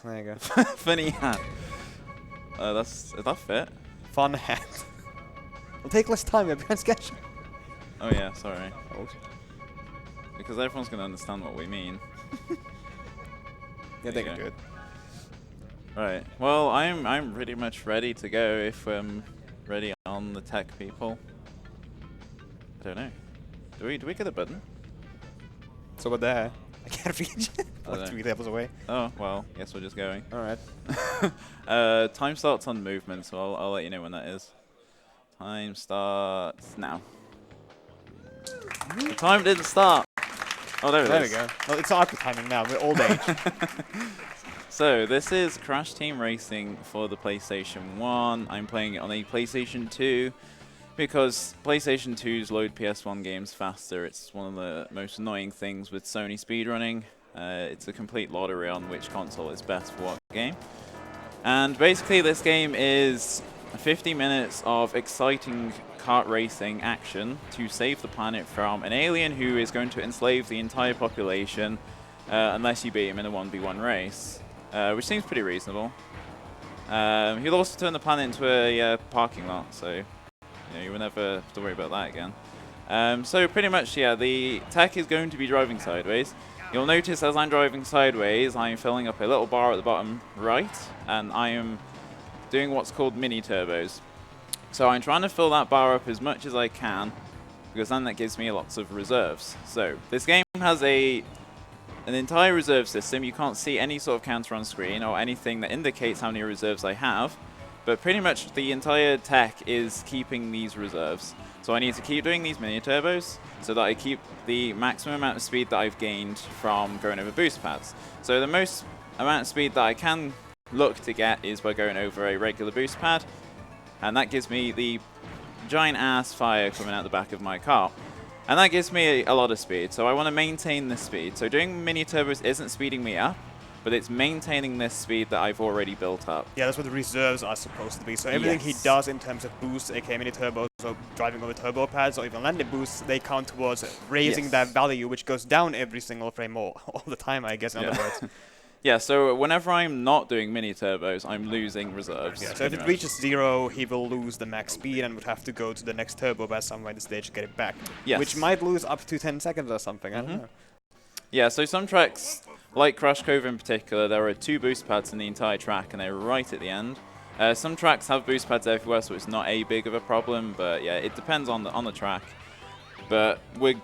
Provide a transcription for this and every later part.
There you go. Funny hat. Is that fit? Fun hat. It'll take less time, we're behind schedule. Oh yeah, sorry. Oh. Because everyone's going to understand what we mean. Yeah, they can do it. Right. Well, I'm pretty much ready to go if I'm ready on the tech people. I don't know. Do we get a button? So what there? I can't reach it. Like 3 levels away. Oh, well, guess we're just going. Alright. Time starts on movement, so I'll let you know when that is. Time starts now. The time didn't start. Oh, there it is. There we go. Well, it's awkward timing now. We're old age. So this is Crash Team Racing for the PlayStation 1. I'm playing it on a PlayStation 2 because PlayStation 2s load PS1 games faster. It's one of the most annoying things with Sony speedrunning. It's a complete lottery on which console is best for what game. And basically this game is 50 minutes of exciting kart racing action to save the planet from an alien who is going to enslave the entire population unless you beat him in a 1v1 race, which seems pretty reasonable. He'll also turn the planet into a parking lot, so you will never have to worry about that again. So pretty much, yeah, the tech is going to be driving sideways. You'll notice as I'm driving sideways, I'm filling up a little bar at the bottom right, and I am doing what's called mini turbos. So I'm trying to fill that bar up as much as I can, because then that gives me lots of reserves. So this game has an entire reserve system. You can't see any sort of counter on screen or anything that indicates how many reserves I have, but pretty much the entire tech is keeping these reserves. So I need to keep doing these mini turbos so that I keep the maximum amount of speed that I've gained from going over boost pads. So the most amount of speed that I can look to get is by going over a regular boost pad, and that gives me the giant ass fire coming out the back of my car. And that gives me a lot of speed, so I want to maintain this speed. So doing mini turbos isn't speeding me up, but it's maintaining this speed that I've already built up. Yeah, that's what the reserves are supposed to be. So everything he does in terms of boosts, aka mini turbos, so driving over turbo pads or even landing boosts, they count towards raising that value, which goes down every single frame all the time, I guess, in other words. Yeah, so whenever I'm not doing mini turbos, I'm losing reserves. Yeah, so if it reaches 0, he will lose the max speed and would have to go to the next turbo pad somewhere in the stage to get it back. Yes. Which might lose up to 10 seconds or something, I don't know. Yeah, so some tracks, like Crash Cove in particular, there are 2 boost pads in the entire track and they're right at the end. Some tracks have boost pads everywhere, so it's not a big of a problem, but yeah, it depends on the track. But we're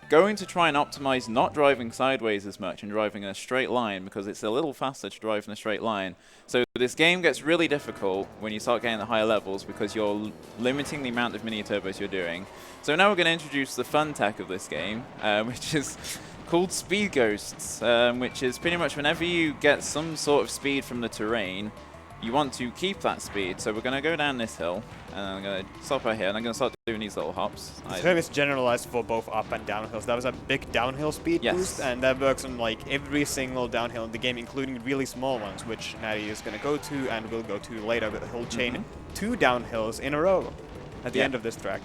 going to try and optimize not driving sideways as much and driving in a straight line, because it's a little faster to drive in a straight line. So this game gets really difficult when you start getting the higher levels because you're limiting the amount of mini turbos you're doing. So now we're going to introduce the fun tech of this game, which is called Speed Ghosts, which is pretty much whenever you get some sort of speed from the terrain, you want to keep that speed. So we're going to go down this hill, and I'm going to stop right here, and I'm going to start doing these little hops. The term is generalized for both up and down hills. That was a big downhill speed boost, and that works on like every single downhill in the game, including really small ones, which Nattyo is going to go to and will go to later, with a whole chain 2 downhills in a row at the end of this track.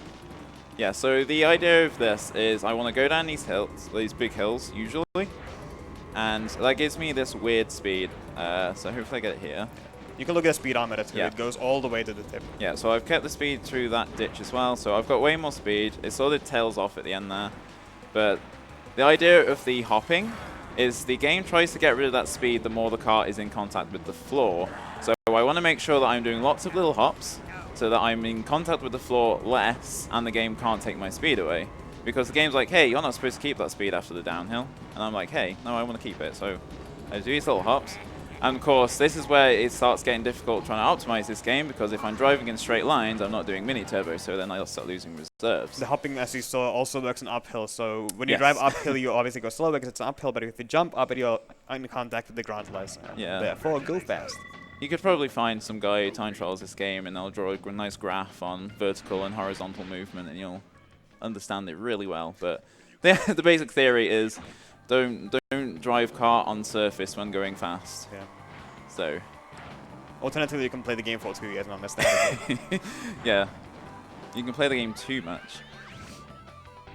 Yeah, so the idea of this is I want to go down these hills, these big hills usually, and that gives me this weird speed. So hopefully I get it here. You can look at the speedometer too, it goes all the way to the tip. Yeah, so I've kept the speed through that ditch as well, so I've got way more speed. It sort of tails off at the end there. But the idea of the hopping is the game tries to get rid of that speed the more the car is in contact with the floor. So I want to make sure that I'm doing lots of little hops so that I'm in contact with the floor less and the game can't take my speed away. Because the game's like, hey, you're not supposed to keep that speed after the downhill. And I'm like, hey, no, I want to keep it. So I do these little hops. And of course, this is where it starts getting difficult trying to optimize this game, because if I'm driving in straight lines, I'm not doing mini turbo, so then I'll start losing reserves. The hopping, as you saw, also works on uphill, so when you drive uphill, you obviously go slow because it's an uphill, but if you jump up, you're in contact with the ground less. Therefore, go fast. You could probably find some guy who time trials this game, and they'll draw a nice graph on vertical and horizontal movement, and you'll understand it really well. But the basic theory is don't drive car on surface when going fast. Yeah. So. Alternatively, you can play the game for 2 years and understand it. Yeah. You can play the game too much.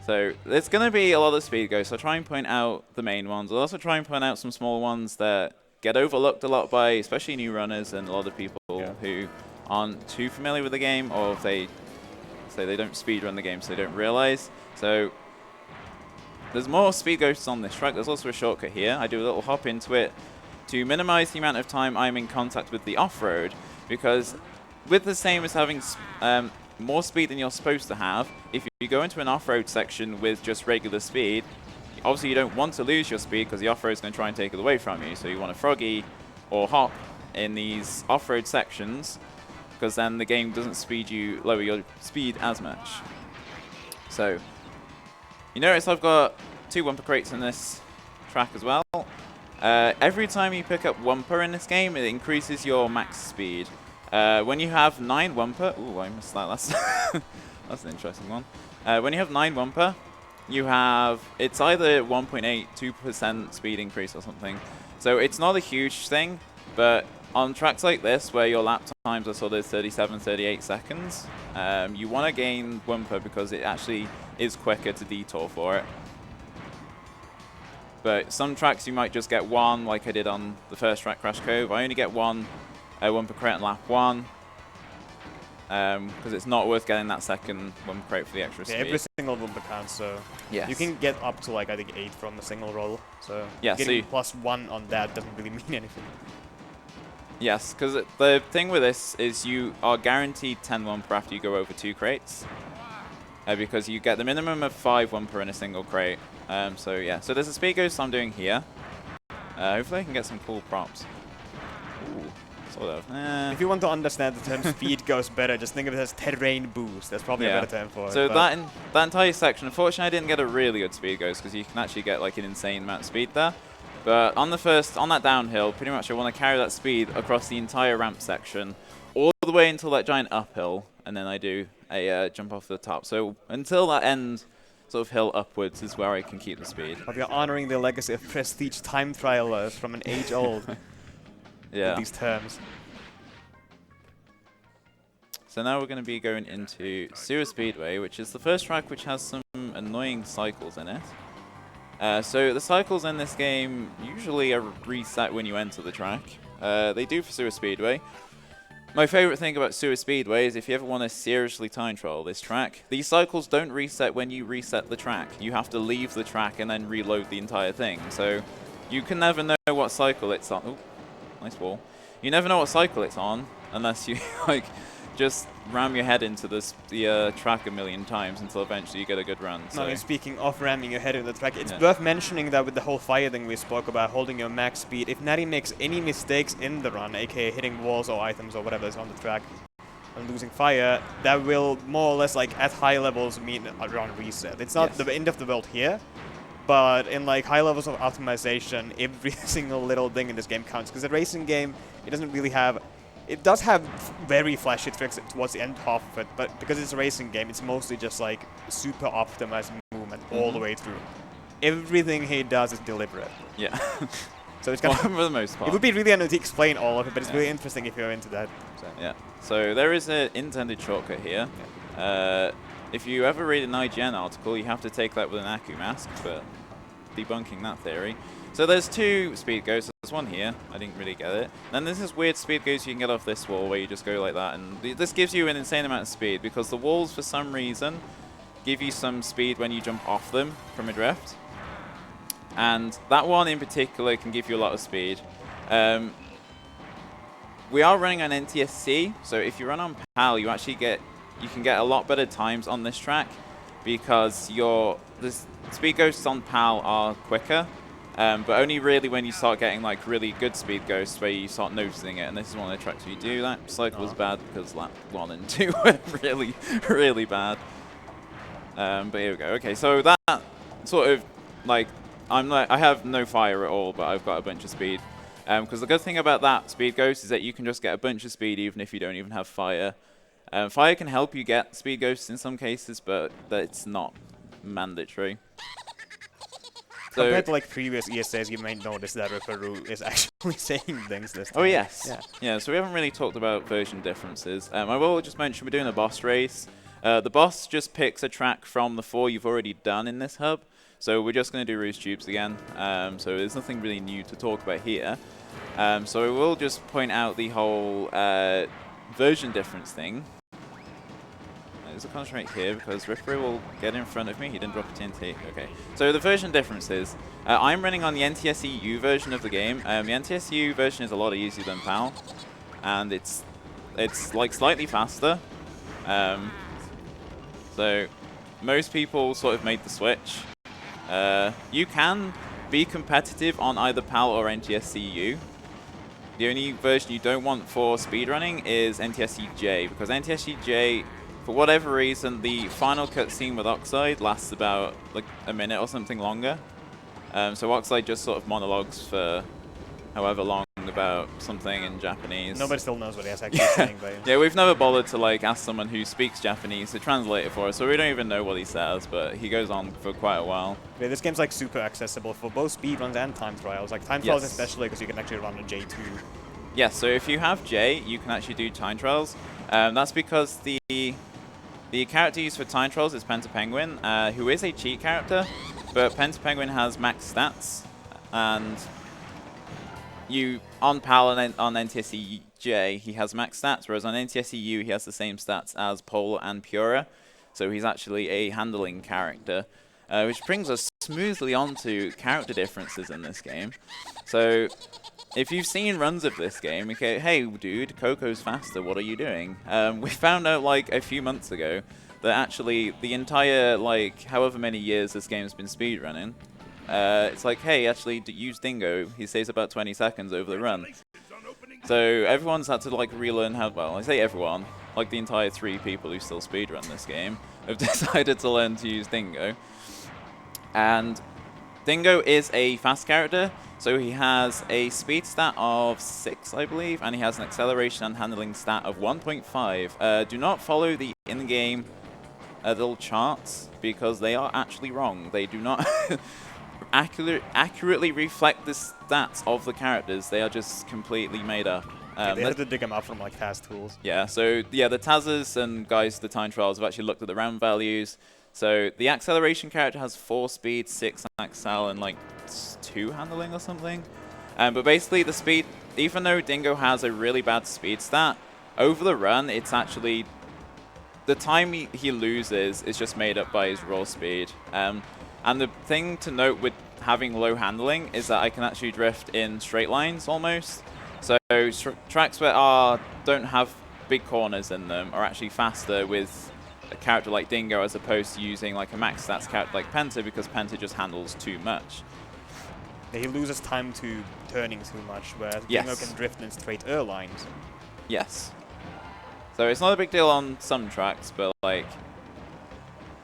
So there's going to be a lot of speed ghosts. I'll try and point out the main ones. I'll also try and point out some small ones that get overlooked a lot by especially new runners and a lot of people who aren't too familiar with the game, or if they say they don't speedrun the game so they don't realize. So there's more speed ghosts on this track. There's also a shortcut here. I do a little hop into it to minimize the amount of time I'm in contact with the off-road, because with the same as having more speed than you're supposed to have, if you go into an off-road section with just regular speed, obviously you don't want to lose your speed because the off-road is going to try and take it away from you. So you want to froggy or hop in these off-road sections, because then the game doesn't lower your speed as much. So you notice I've got 2 Wumper crates in this track as well. Every time you pick up Wumper in this game, it increases your max speed. When you have 9 Wumper, ooh, I missed that last. That's an interesting one. When you have 9 Wumper, you have, it's either 1.8, 2% speed increase or something. So it's not a huge thing, but on tracks like this, where your lap times are sort of 37, 38 seconds, you want to gain Wumper because it actually is quicker to detour for it. But some tracks you might just get 1, like I did on the first track, Crash Cove. I only get 1 Wumper crate on lap 1, because it's not worth getting that second Wumper crate for the extra speed. Every single Wumper counts, so you can get up to like I think 8 from a single roll. So getting +1 on that doesn't really mean anything. Yes, because the thing with this is you are guaranteed 10 Wumper after you go over 2 crates, because you get the minimum of 5 Wumper in a single crate. So yeah, so there's a speed ghost I'm doing here. Hopefully I can get some cool props. Ooh. Sort of. If you want to understand the term speed ghost better, just think of it as terrain boost. That's probably a better term for it. So that entire section, unfortunately I didn't get a really good speed ghost, because you can actually get like an insane amount of speed there. But on that downhill, pretty much I want to carry that speed across the entire ramp section, all the way until that giant uphill, and then I do a jump off the top. So until that end sort of hill upwards is where I can keep the speed. But you're honoring the legacy of prestige time trialers from an age old. With these terms. So now we're going to be going into Sua Speedway, which is the first track which has some annoying cycles in it. So the cycles in this game usually are reset when you enter the track. They do for Sua Speedway. My favorite thing about Sua Speedway is if you ever want to seriously time trial this track, these cycles don't reset when you reset the track. You have to leave the track and then reload the entire thing. So you can never know what cycle it's on. Ooh, nice wall. You never know what cycle it's on unless you like just ram your head into the track a million times until eventually you get a good run. So. No, speaking of ramming your head into the track, it's worth mentioning that with the whole fire thing we spoke about, holding your max speed, if Natty makes any mistakes in the run, aka hitting walls or items or whatever is on the track, and losing fire, that will more or less, like, at high levels mean a run reset. It's not the end of the world here, but in, like, high levels of optimization, every single little thing in this game counts. Because the racing game, it doesn't really have... It does have very flashy tricks towards the end half of it, but because it's a racing game, it's mostly just, like, super optimized movement all the way through. Everything he does is deliberate. Yeah. So it's kind of... for the most part. It would be really annoying to explain all of it, but it's really interesting if you're into that. So. Yeah. So there is an intended shortcut here. If you ever read an IGN article, you have to take that with an Aku mask, but debunking that theory. So there's 2 speed ghosts. There's one here. I didn't really get it. Then there's this weird speed ghost you can get off this wall where you just go like that. And this gives you an insane amount of speed because the walls, for some reason, give you some speed when you jump off them from a drift. And that one in particular can give you a lot of speed. We are running on NTSC, so if you run on Powell, you can get a lot better times on this track because the speed ghosts on Powell are quicker, but only really when you start getting like really good speed ghosts where you start noticing it. And this is one of the tracks where you do that. Cycle was bad because lap 1 and 2 were really, really bad. But here we go. Okay, so that sort of like I have no fire at all, but I've got a bunch of speed. Because the good thing about that speed ghost is that you can just get a bunch of speed even if you don't even have fire. Fire can help you get speed ghosts in some cases, but it's not mandatory. So compared to like previous ESAs, you may notice that Referu is actually saying things this time. Oh yes. Yeah, so we haven't really talked about version differences. I will just mention we're doing a boss race. The boss just picks a track from the 4 you've already done in this hub. So we're just going to do Roost Tubes again. So there's nothing really new to talk about here. So I will just point out the whole version difference thing. There's a concentrate here because Ripper will get in front of me. He didn't drop a TNT. Okay. So the version differences. I'm running on the NTSEU version of the game. The NTSEU version is a lot easier than Powell, and it's like slightly faster. So most people sort of made the switch. You can be competitive on either PAL or NTSCU. The only version you don't want for speedrunning is NTSCJ, because NTSCJ, for whatever reason, the final cutscene with Oxide lasts about like a minute or something longer. So Oxide just sort of monologues for however long about something in Japanese. Nobody still knows what he's actually saying. But yeah, we've never bothered to like ask someone who speaks Japanese to translate it for us, so we don't even know what he says, but he goes on for quite a while. Yeah, this game's like super accessible for both speedruns and time trials. Like time trials especially, because you can actually run a J2. Yes, so if you have J, you can actually do time trials. That's because the character used for time trials is Pentapenguin, who is a cheat character, but Pentapenguin has max stats, and on PAL and on NTSCJ, he has max stats, whereas on NTSCU, he has the same stats as Polar and Pura. So he's actually a handling character, which brings us smoothly onto character differences in this game. So if you've seen runs of this game, okay, hey, dude, Coco's faster, what are you doing? We found out, like, a few months ago that actually the entire, like, however many years this game's been speedrunning, it's like, hey, actually, use Dingo. He saves about 20 seconds over the run. So everyone's had to like relearn how. Well, I say everyone, like the entire 3 people who still speedrun this game have decided to learn to use Dingo. And Dingo is a fast character, so he has a speed stat of 6, I believe, and he has an acceleration and handling stat of 1.5. Do not follow the in-game little charts because they are actually wrong. They do not. accurately reflect the stats of the characters. They are just completely made up. They had to dig them out from like Taz tools. Yeah, so yeah, the Tazers and guys, the time trials have actually looked at the round values. So the acceleration character has 4 speed, 6 accel, and like 2 handling or something. But basically the speed, even though Dingo has a really bad speed stat, over the run, it's actually the time he loses is just made up by his raw speed. And the thing to note with having low handling is that I can actually drift in straight lines almost. So tracks that don't have big corners in them are actually faster with a character like Dingo as opposed to using like a max stats character like Penta, because Penta just handles too much. Yeah, he loses time to turning too much, whereas Dingo can drift in straight lines. Yes. So it's not a big deal on some tracks, but like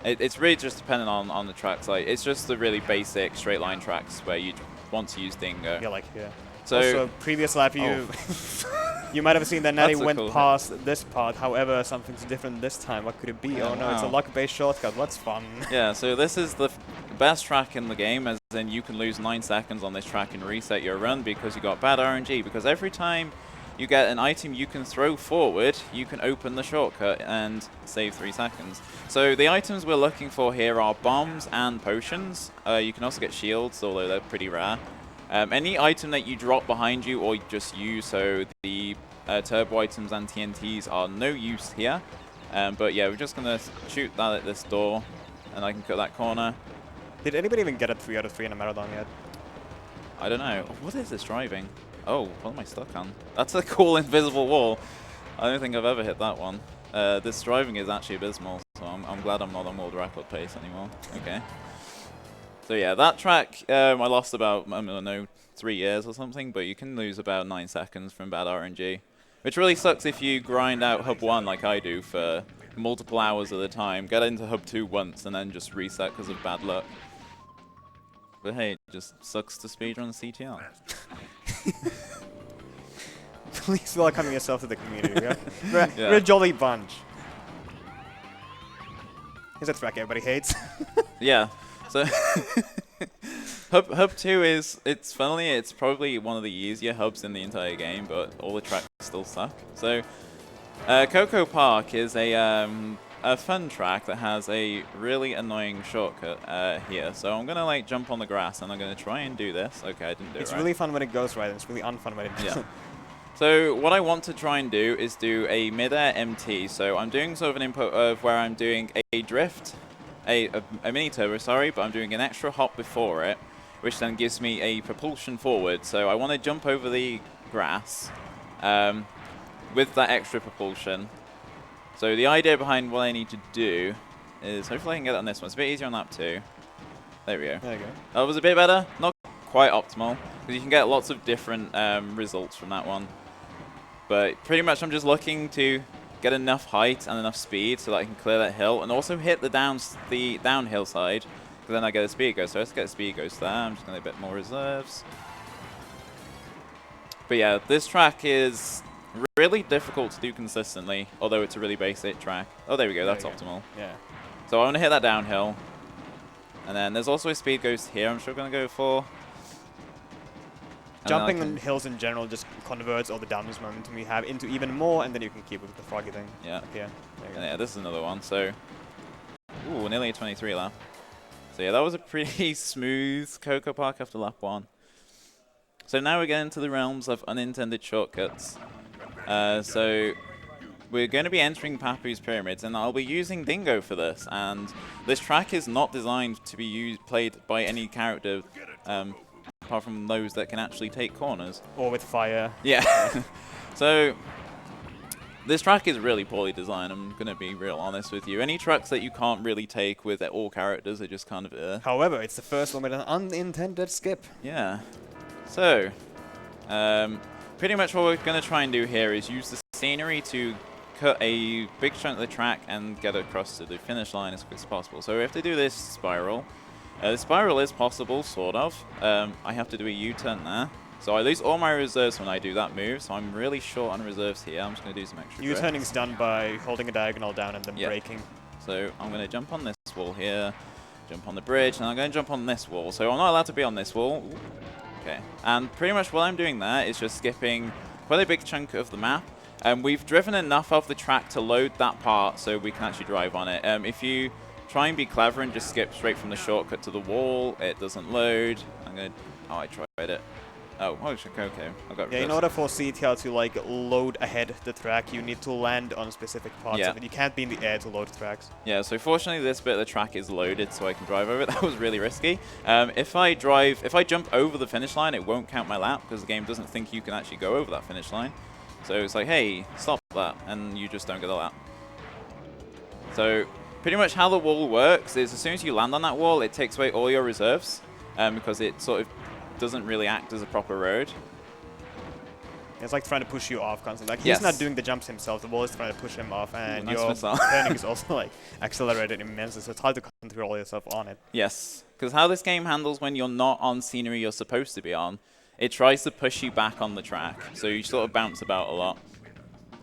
it's really just dependent on the tracks. Like it's just the really basic straight line tracks where you want to use Dingo. Yeah, like here. So also, previous lap you might have seen that Natty went past this part. However, something's different this time. What could it be? Oh no, it's a luck-based shortcut. What's fun? Yeah, so this is the best track in the game, as in you can lose 9 seconds on this track and reset your run because you got bad RNG. Because every time you get an item you can throw forward, you can open the shortcut and save 3 seconds. So the items we're looking for here are bombs and potions. You can also get shields, although they're pretty rare. Any item that you drop behind you or just use, so the turbo items and TNTs are no use here. But yeah, we're just going to shoot that at this door, and I can cut that corner. Did anybody even get a 3 out of 3 in a marathon yet? I don't know. What is this driving? Oh, what am I stuck on? That's a cool invisible wall. I don't think I've ever hit that one. This driving is actually abysmal, so I'm glad I'm not on world record pace anymore. Okay. So yeah, that track, I lost about, I don't know, 3 years or something, but you can lose about 9 seconds from bad RNG. Which really sucks if you grind out Hub 1 like I do for multiple hours at a time, get into Hub 2 once, and then just reset because of bad luck. But hey, it just sucks to speedrun CTR. Please welcome yourself to the community. We're a jolly bunch. Here's a track everybody hates. Yeah. So Hub 2 is, it's probably one of the easier hubs in the entire game, but all the tracks still suck. So Coco Park is a a fun track that has a really annoying shortcut here. So I'm going to like jump on the grass and I'm going to try and do this. Okay, I didn't do it right. It's really fun when it goes right, and it's really unfun when it doesn't. Yeah. So what I want to try and do is do a mid-air MT. So I'm doing sort of an input of where I'm doing a drift, a mini turbo, sorry, but I'm doing an extra hop before it, which then gives me a propulsion forward. So I want to jump over the grass with that extra propulsion. So the idea behind what I need to do is, hopefully I can get it on this one. It's a bit easier on lap 2. There we go. There you go. That was a bit better. Not quite optimal, because you can get lots of different results from that one. But pretty much I'm just looking to get enough height and enough speed so that I can clear that hill and also hit the downhill side, because then I get a speed ghost. So let's get a speed ghost there. I'm just going to get a bit more reserves. But yeah, this track is really difficult to do consistently, although it's a really basic track. Oh, there we go. That's optimal. Yeah. So I want to hit that downhill. And then there's also a speed ghost here I'm sure going to go for. Jumping on hills in general just converts all the downhill momentum you have into even more, and then you can keep it with the froggy thing. Yeah. Up here. And yeah, this is another one. So, ooh, nearly a 23 lap. So yeah, that was a pretty smooth Coco Park after lap 1. So now we get into the realms of unintended shortcuts. So we're going to be entering Papu's Pyramids, and I'll be using Dingo for this. And this track is not designed to be played by any character apart from those that can actually take corners. Or with fire. Yeah. So this track is really poorly designed, I'm going to be real honest with you. Any tracks that you can't really take with all characters are just kind of However, it's the first one with an unintended skip. Yeah. So, pretty much what we're going to try and do here is use the scenery to cut a big chunk of the track and get across to the finish line as quick as possible. So we have to do this spiral. The spiral is possible, sort of. I have to do a U-turn there. So I lose all my reserves when I do that move, so I'm really short on reserves here. I'm just going to do some extra U-turning is done by holding a diagonal down and then braking. So I'm going to jump on this wall here, jump on the bridge, and I'm going to jump on this wall. So I'm not allowed to be on this wall. Ooh. Okay. And pretty much what I'm doing there is just skipping quite a big chunk of the map. We've driven enough of the track to load that part so we can actually drive on it. If you try and be clever and just skip straight from the shortcut to the wall, it doesn't load. I'm going to... Oh, I tried it. Oh, okay. I got in order for CTL to like load ahead the track, you need to land on specific parts of it. You can't be in the air to load tracks. Yeah, so fortunately this bit of the track is loaded so I can drive over it. That was really risky. If I jump over the finish line, it won't count my lap because the game doesn't think you can actually go over that finish line. So it's like, hey, stop that, and you just don't get a lap. So pretty much how the wall works is as soon as you land on that wall, it takes away all your reserves because it sort of doesn't really act as a proper road. It's like trying to push you off constantly. Like he's not doing the jumps himself, the wall is trying to push him off, and your turning is also like accelerated immensely, so it's hard to control yourself on it. Yes, because how this game handles when you're not on scenery you're supposed to be on, it tries to push you back on the track, so you sort of bounce about a lot.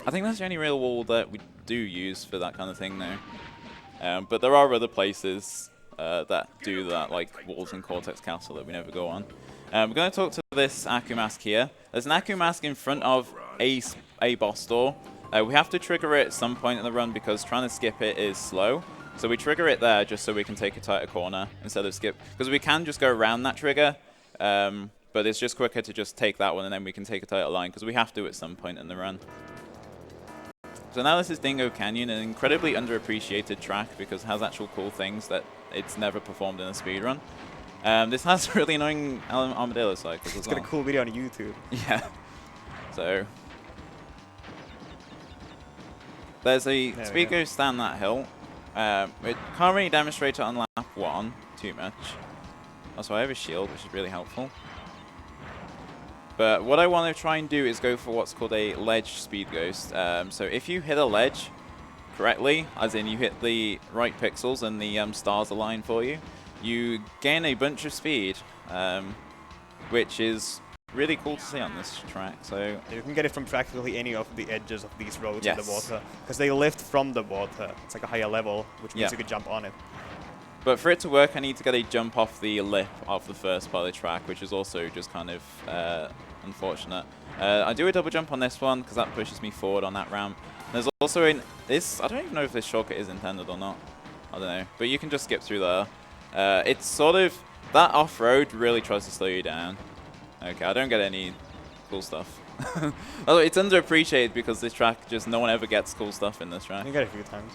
I think that's the only real wall that we do use for that kind of thing though. But there are other places that do that, like walls in Cortex Castle that we never go on. We're going to talk to this Aku mask here. There's an Aku mask in front of a boss door. We have to trigger it at some point in the run because trying to skip it is slow. So we trigger it there just so we can take a tighter corner instead of skip. Because we can just go around that trigger, but it's just quicker to just take that one and then we can take a tighter line because we have to at some point in the run. So now this is Dingo Canyon, an incredibly underappreciated track because it has actual cool things that it's never performed in a speedrun. This has really annoying armadillo cycles as well. It's got a cool video on YouTube. Yeah. So there's a speed ghost down that hill. It can't really demonstrate it on lap 1 too much. Also, I have a shield, which is really helpful. But what I want to try and do is go for what's called a ledge speed ghost. So if you hit a ledge correctly, as in you hit the right pixels and the stars align for you, you gain a bunch of speed, which is really cool to see on this track. So you can get it from practically any of the edges of these roads in the water, because they lift from the water. It's like a higher level, which means you could jump on it. But for it to work, I need to get a jump off the lip of the first part of the track, which is also just kind of unfortunate. I do a double jump on this one because that pushes me forward on that ramp. There's also I don't even know if this shortcut is intended or not. I don't know. But you can just skip through there. It's sort of, that off-road really tries to slow you down. Okay, I don't get any cool stuff. Although it's underappreciated because this track, just no one ever gets cool stuff in this track. You get it a few times.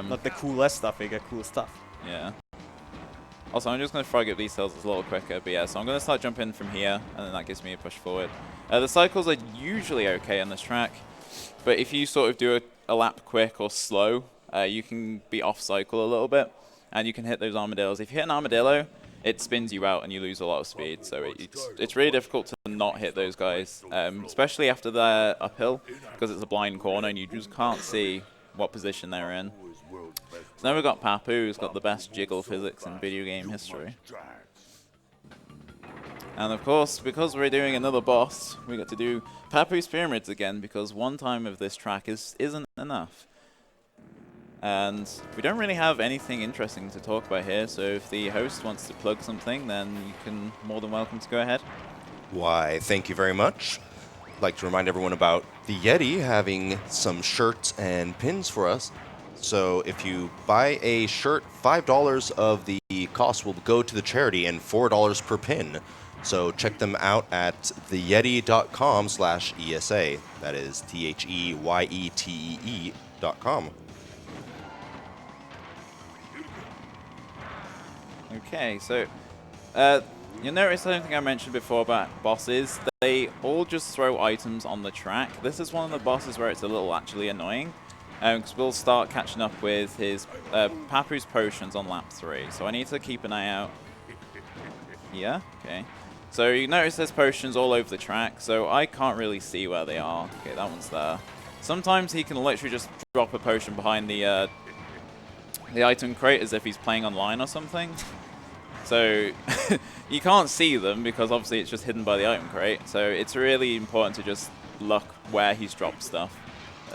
Not the coolest stuff, you get cool stuff. Yeah. Also, I'm just going to frog up these hills a little quicker, but yeah, so I'm going to start jumping from here, and then that gives me a push forward. The cycles are usually okay on this track, but if you sort of do a lap quick or slow, you can be off cycle a little bit, and you can hit those armadillos. If you hit an armadillo, it spins you out and you lose a lot of speed, so it's really difficult to not hit those guys, especially after they're uphill, because it's a blind corner and you just can't see what position they're in. So then we've got Papu, who's got the best jiggle physics in video game history. And of course, because we're doing another boss, we got to do Papu's Pyramids again, because one time of this track isn't enough. And we don't really have anything interesting to talk about here, so if the host wants to plug something, then you can more than welcome to go ahead. Why, thank you very much. I'd like to remind everyone about the Yeti having some shirts and pins for us. So if you buy a shirt, $5 of the cost will go to the charity and $4 per pin. So check them out at theyeti.com/ESA. That is THEYETEE.com. Okay, so you'll notice I don't think I mentioned before about bosses. They all just throw items on the track. This is one of the bosses where it's a little actually annoying. Because we'll start catching up with his Papu's potions on lap 3. So I need to keep an eye out. Yeah, okay. So you notice there's potions all over the track, so I can't really see where they are. Okay, that one's there. Sometimes he can literally just drop a potion behind the item crate as if he's playing online or something. So you can't see them because obviously it's just hidden by the item crate. So it's really important to just look where he's dropped stuff.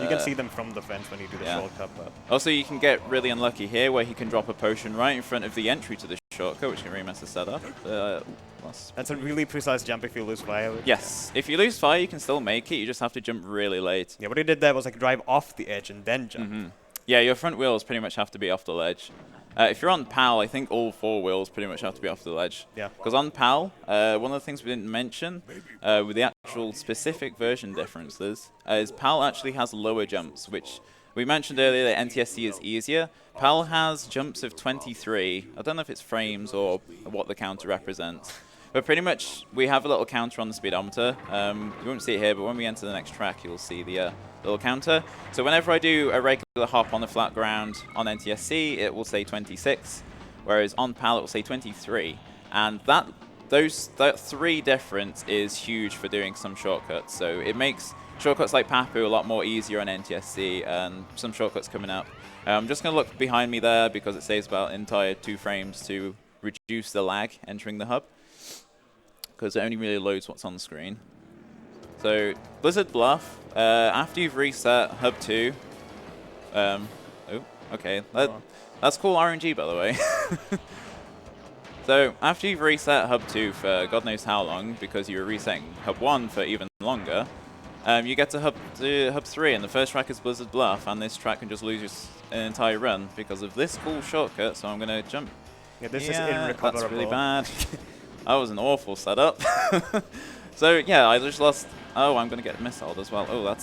You can see them from the fence when you do the shortcut. But also, you can get really unlucky here where he can drop a potion right in front of the entry to the shortcut, which can really mess the setup. That's a really precise jump if you lose fire. Yes. If you lose fire, you can still make it. You just have to jump really late. Yeah, what he did there was like drive off the edge and then jump. Yeah, your front wheels pretty much have to be off the ledge. If you're on Powell, I think all 4 wheels pretty much have to be off the ledge. Yeah. Because on Powell, one of the things we didn't mention with the actual specific version differences is Powell actually has lower jumps, which we mentioned earlier that NTSC is easier. Powell has jumps of 23. I don't know if it's frames or what the counter represents. But pretty much, we have a little counter on the speedometer. You won't see it here, but when we enter the next track, you'll see the little counter. So whenever I do a regular hop on the flat ground on NTSC, it will say 26, whereas on PAL, it will say 23. And that 3 difference is huge for doing some shortcuts. So it makes shortcuts like Papu a lot more easier on NTSC, and some shortcuts coming up. I'm just going to look behind me there because it saves about entire 2 frames to reduce the lag entering the hub, because it only really loads what's on the screen. So Blizzard Bluff, after you've reset Hub 2, oh, okay, that's cool RNG by the way. So after you've reset Hub 2 for God knows how long, because you were resetting Hub 1 for even longer, you get to Hub 3, and the first track is Blizzard Bluff, and this track can just lose an entire run because of this cool shortcut, so I'm going to jump. Yeah, this is irrecoverable. That's really bad. That was an awful setup. So yeah, I just lost. Oh, I'm going to get missiled as well. Oh,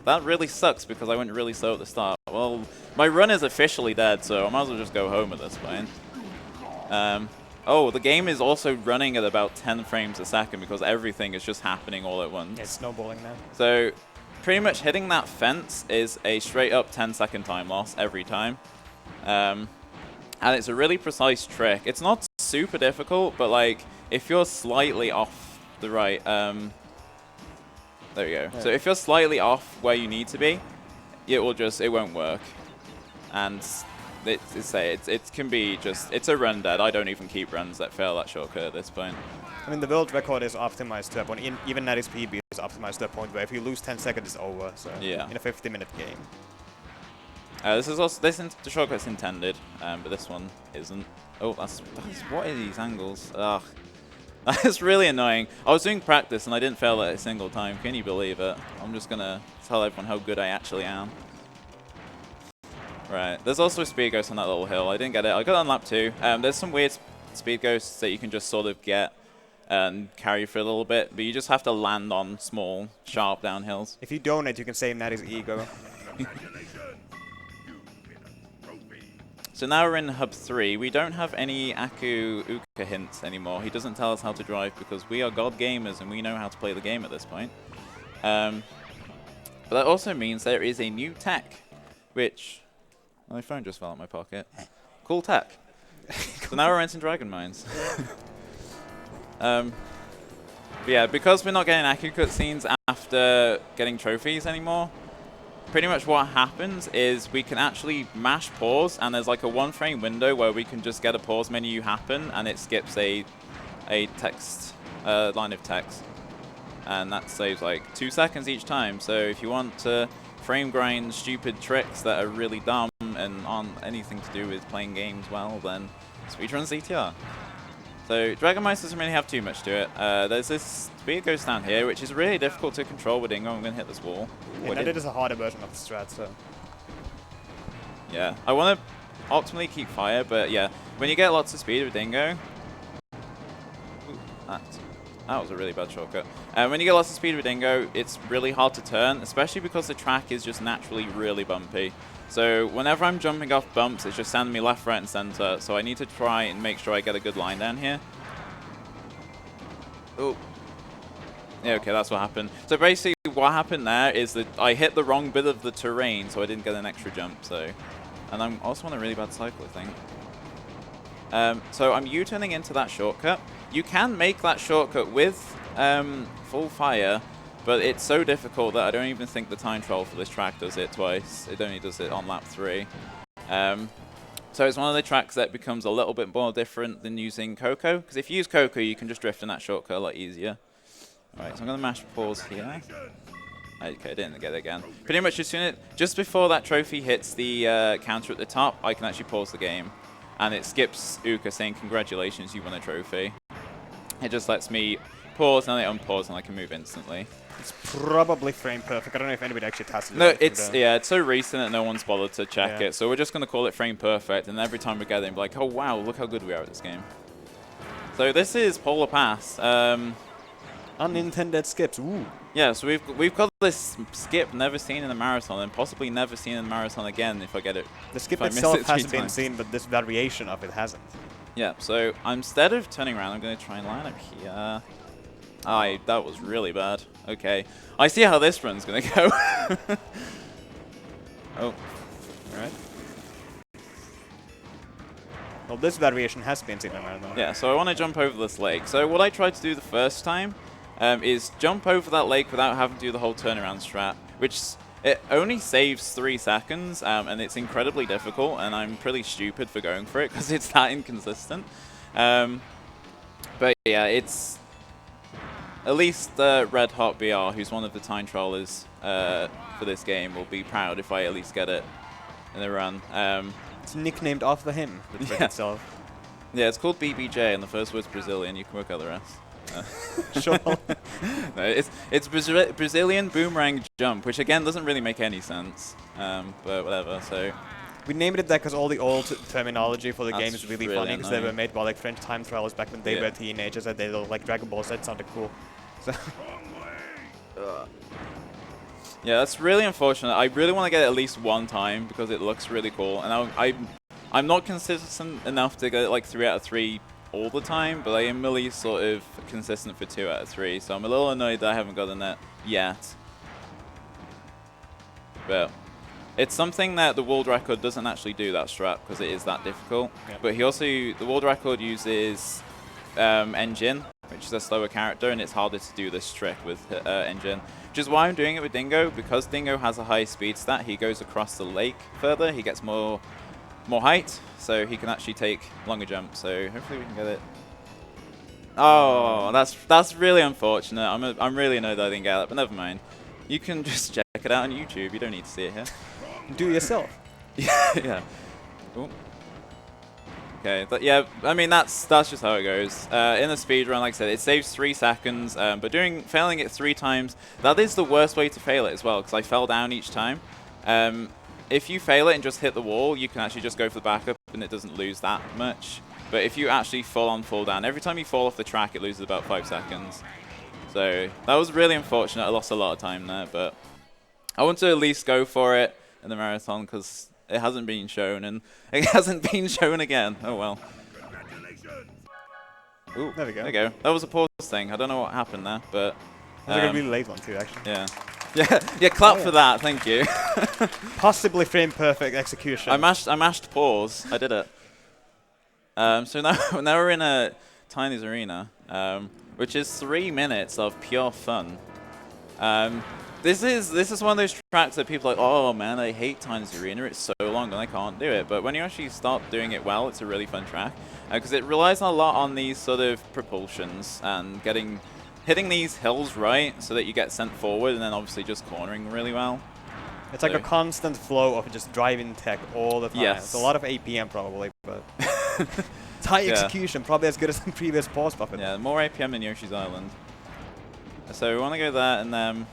that really sucks because I went really slow at the start. Well, my run is officially dead, so I might as well just go home at this point. Oh, the game is also running at about 10 frames a second because everything is just happening all at once. It's snowballing now. So pretty much hitting that fence is a straight up 10-second time loss every time. And it's a really precise trick. It's not super difficult, but like if you're slightly off the right, there we go. Yeah. So if you're slightly off where you need to be, it won't work. And it can be just, it's a run dead. I don't even keep runs that fail that shortcut at this point. I mean, the world record is optimized to that point. Even Natty's PB is optimized to that point where if you lose 10 seconds, it's over. So yeah. In a 50-minute game. The shortcut's intended, but this one isn't. Oh, that's what are these angles? Ugh. That's really annoying. I was doing practice and I didn't fail it a single time. Can you believe it? I'm just going to tell everyone how good I actually am. Right. There's also a speed ghost on that little hill. I didn't get it. I got it on lap 2. There's some weird speed ghosts that you can just sort of get and carry for a little bit, but you just have to land on small, sharp downhills. If you donate, you can save Natty's ego. So now we're in Hub 3. We don't have any Aku Uka hints anymore. He doesn't tell us how to drive because we are god gamers and we know how to play the game at this point. But that also means there is a new tech, which... My phone just fell out of my pocket. Cool tech. So now we're renting Dragon Mines. But yeah, because we're not getting Aku cutscenes after getting trophies anymore, pretty much what happens is we can actually mash pause, and there's like a 1-frame window where we can just get a pause menu happen, and it skips a text line of text, and that saves like 2 seconds each time. So if you want to frame grind stupid tricks that are really dumb and aren't anything to do with playing games well, then Speedruns ETR. So Dragon Mice doesn't really have too much to it. There's this speed ghost down here, which is really difficult to control with Dingo. I'm going to hit this wall. Yeah, that is a harder version of the strat, so... Yeah, I want to optimally keep fire, but yeah, when you get lots of speed with Dingo... Ooh, that was a really bad shortcut. When you get lots of speed with Dingo, it's really hard to turn, especially because the track is just naturally really bumpy. So whenever I'm jumping off bumps, it's just sending me left, right, and center. So I need to try and make sure I get a good line down here. Oh. Yeah, okay, that's what happened. So basically what happened there is that I hit the wrong bit of the terrain, so I didn't get an extra jump. So, and I'm also on a really bad cycle, I think. So I'm U-turning into that shortcut. You can make that shortcut with full fire, but it's so difficult that I don't even think the time trial for this track does it twice. It only does it on lap 3. So it's one of the tracks that becomes a little bit more different than using Coco, because if you use Coco, you can just drift in that shortcut a lot easier. Alright, so I'm going to mash pause here. Okay, I didn't get it again. Pretty much just before that trophy hits the counter at the top, I can actually pause the game. And it skips Uka saying, congratulations, you won a trophy. It just lets me pause, and then it unpause, and I can move instantly. It's probably frame perfect. I don't know if anybody actually tested it. No, it's so recent that no one's bothered to check Yeah. it. So we're just going to call it frame perfect, and every time we get it, we're like, oh wow, look how good we are at this game. So this is Polar Pass. Unintended skips. Ooh. Yeah, so we've got this skip never seen in a marathon, and possibly never seen in a marathon again if I get it. The skip if I miss itself it 3 hasn't been times. seen, but this variation of it hasn't. Yeah, so instead of turning around, I'm going to try and line up here. That was really bad. Okay. I see how this run's going to go. Oh. Alright. Well, this variation has been seen in Marathon. Yeah, so I want to jump over this lake. So what I tried to do the first time is jump over that lake without having to do the whole turnaround strat, which it only saves 3 seconds, and it's incredibly difficult, and I'm pretty stupid for going for it because it's that inconsistent. But yeah, it's... At least Red Hot BR, who's one of the time trialers for this game, will be proud if I at least get it in the run. It's nicknamed after him, the trick itself. Yeah, it's called BBJ, and the first word's Brazilian. You can work out the rest. Sure. No, it's Brazilian boomerang jump, which again doesn't really make any sense, but whatever. So we named it that because all the old terminology for the That's game is really, really funny because they annoying. were made by like French time trialers back when they were teenagers and they looked like Dragon Balls. That sounded cool. So yeah, that's really unfortunate. I really want to get it at least 1 time because it looks really cool, and I'm not consistent enough to get it like 3 out of 3 all the time, but I am really sort of consistent for 2 out of 3, so I'm a little annoyed that I haven't gotten it yet. But it's something that the world record doesn't actually do, that strat, because it is that difficult. Yep. But the world record uses Engine, which is a slower character, and it's harder to do this trick with Engine. Which is why I'm doing it with Dingo, because Dingo has a high speed stat. He goes across the lake further, he gets more height, so he can actually take longer jumps. So hopefully we can get it. Oh, that's really unfortunate. I'm really annoyed that I didn't get that, but never mind. You can just check it out on YouTube. You don't need to see it here. do yourself. Yeah. Ooh. Okay, but yeah, I mean that's just how it goes. In a speedrun, like I said, it saves 3 seconds, but failing it 3 times, that is the worst way to fail it as well, because I fell down each time. If you fail it and just hit the wall, you can actually just go for the backup and it doesn't lose that much. But if you actually fall down, every time you fall off the track, it loses about 5 seconds. So that was really unfortunate. I lost a lot of time there, but I want to at least go for it in the marathon because it hasn't been shown, and it hasn't been shown again. Oh well. Ooh, there we go. There we go. That was a pause thing. I don't know what happened there, but that was like a really late one too, actually. Yeah. Yeah, clap for that. Thank you. Possibly frame perfect execution. I mashed pause. I did it. So now we're in a tiny Zarina, which is 3 minutes of pure fun. This is one of those tracks that people are like, oh man, I hate Tiny Zarina, it's so long and I can't do it. But when you actually start doing it well, it's a really fun track because it relies a lot on these sort of propulsions and hitting these hills right so that you get sent forward, and then obviously just cornering really well. It's like a constant flow of just driving tech all the time. Yes. It's a lot of APM probably, but it's high execution, probably as good as the previous pause buffer. Yeah, more APM than Yoshi's Island. So we want to go there, and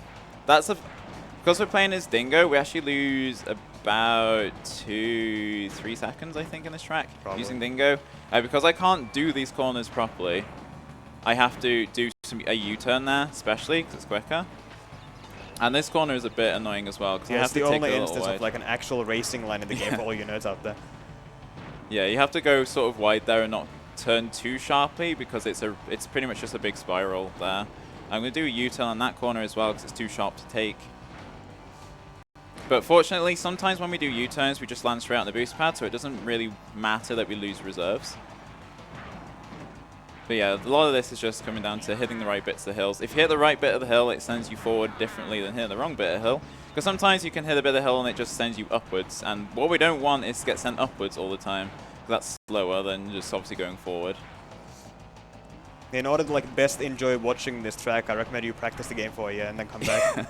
because we're playing as Dingo, we actually lose about 2-3 seconds, I think, in this track using Dingo. Because I can't do these corners properly, I have to do a U-turn there, especially because it's quicker. And this corner is a bit annoying as well because I have to take a little wide. It's the only instance of like an actual racing line in the game for all you nerds out there. Yeah, you have to go sort of wide there and not turn too sharply because it's pretty much just a big spiral there. I'm going to do a U-turn on that corner as well because it's too sharp to take. But fortunately, sometimes when we do U-turns, we just land straight on the boost pad, so it doesn't really matter that we lose reserves. But yeah, a lot of this is just coming down to hitting the right bits of the hills. If you hit the right bit of the hill, it sends you forward differently than hitting the wrong bit of the hill. Because sometimes you can hit a bit of the hill and it just sends you upwards. And what we don't want is to get sent upwards all the time. That's slower than just obviously going forward. In order to like best enjoy watching this track, I recommend you practice the game for a year and then come back.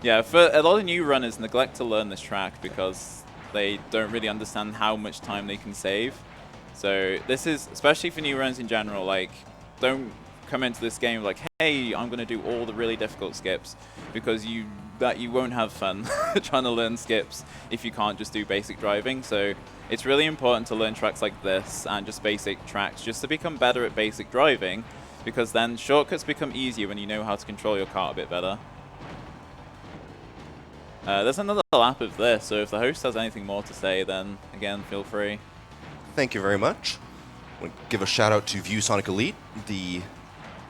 Yeah, for a lot of new runners, neglect to learn this track because they don't really understand how much time they can save. So this is, especially for new runners in general, like, don't come into this game like, hey, I'm going to do all the really difficult skips, because you won't have fun trying to learn skips if you can't just do basic driving. So it's really important to learn tracks like this and just basic tracks just to become better at basic driving, because then shortcuts become easier when you know how to control your car a bit better. There's another lap of this, so if the host has anything more to say, then again, feel free. Thank you very much. I want to give a shout out to ViewSonic Elite, the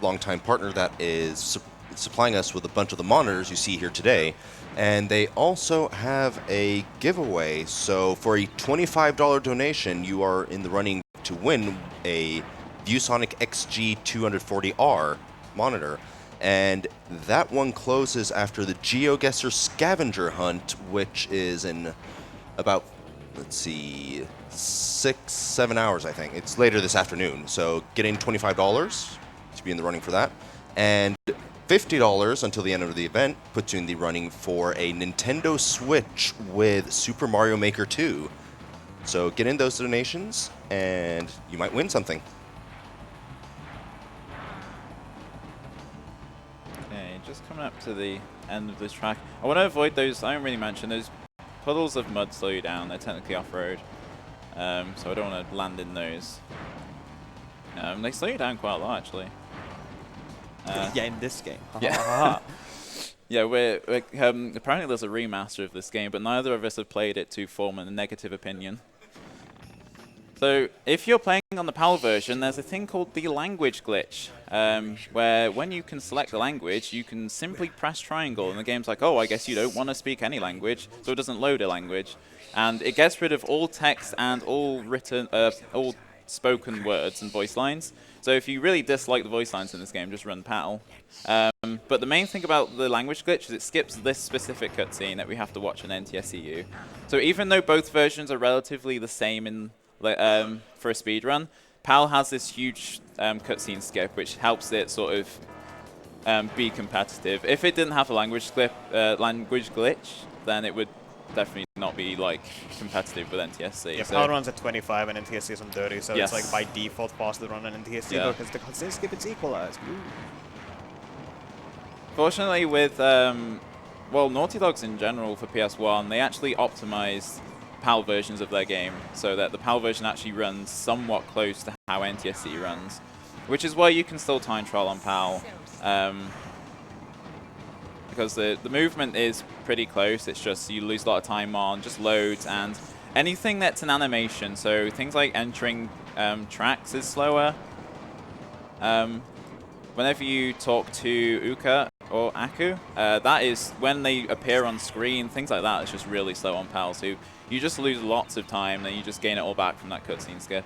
longtime partner that is supplying us with a bunch of the monitors you see here today. And they also have a giveaway. So for a $25 donation, you are in the running to win a ViewSonic XG240R monitor. And that one closes after the GeoGuessr scavenger hunt, which is in about, let's see, 6-7 hours, I think. It's later this afternoon. So getting $25 to be in the running for that. And $50 until the end of the event puts you in the running for a Nintendo Switch with Super Mario Maker 2. So get in those donations and you might win something. Okay, just coming up to the end of this track. I want to avoid those, I don't really mention, those puddles of mud slow you down. They're technically off-road. So I don't want to land in those. They slow you down quite a lot, actually. Yeah, in this game. Yeah. Yeah, apparently there's a remaster of this game, but neither of us have played it to form a negative opinion. So if you're playing on the Powell version, there's a thing called the language glitch, where when you can select the language, you can simply press triangle, and the game's like, oh, I guess you don't want to speak any language, so it doesn't load a language. And it gets rid of all text and all spoken words and voice lines. So if you really dislike the voice lines in this game, just run Powell. But the main thing about the language glitch is it skips this specific cutscene that we have to watch on NTSCU. So even though both versions are relatively the same in for a speedrun, Powell has this huge cutscene skip, which helps it sort of be competitive. If it didn't have a language glitch, then it would definitely not be like competitive with NTSC. Yeah, so Powell runs at 25 and NTSC is on 30, so Yes. it's like by default faster run than NTSC Yeah. because the constant skip it's equalized. Ooh. fortunately with, well, Naughty Dogs in general for PS1, they actually optimized PAL versions of their game so that the PAL version actually runs somewhat close to how NTSC runs, which is why you can still time trial on PAL. Because the movement is pretty close, it's just you lose a lot of time on just loads and anything that's an animation, so things like entering tracks is slower. Whenever you talk to Uka or Aku, that is when they appear on screen, things like that, it's just really slow on PAL, so you just lose lots of time, then you just gain it all back from that cutscene skip.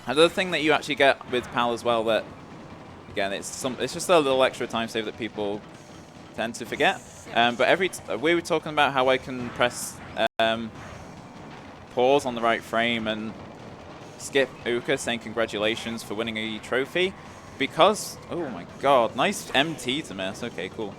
Another thing that you actually get with PAL as well that, again, it's just a little extra time save that people tend to forget. But we were talking about how I can press pause on the right frame and skip Uka saying congratulations for winning a trophy. Because, oh my god, nice MT to miss. Okay, cool.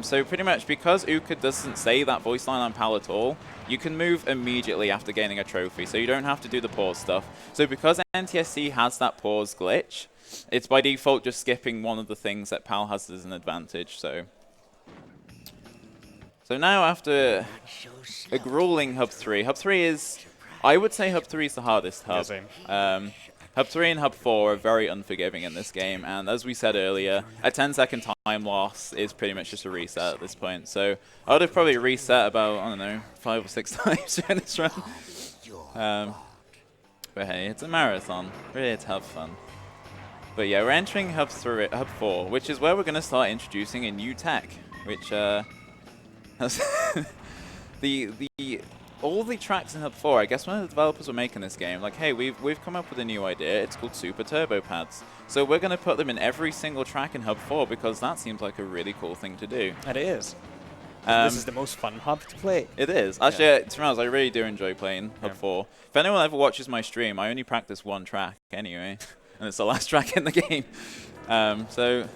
So pretty much because Uka doesn't say that voice line on PAL at all, you can move immediately after gaining a trophy, so you don't have to do the pause stuff. So because NTSC has that pause glitch, it's by default just skipping one of the things that PAL has as an advantage. So now after a grueling Hub 3, Hub 3 is, I would say Hub 3 is the hardest hub. Yeah, same. Hub 3 and Hub 4 are very unforgiving in this game, and as we said earlier, a 10-second time loss is pretty much just a reset at this point. So I would have probably reset about, I don't know, 5 or 6 times during this run. But hey, it's a marathon. Really, it's have fun. But yeah, we're entering Hub 4, which is where we're going to start introducing a new tech, which has all the tracks in Hub 4, I guess when the developers were making this game, like, hey, we've come up with a new idea. It's called Super Turbo Pads. So we're going to put them in every single track in Hub 4 because that seems like a really cool thing to do. And it is. This is the most fun hub to play. It is. Actually, to be honest, I really do enjoy playing Hub 4. If anyone ever watches my stream, I only practice one track anyway, and it's the last track in the game. So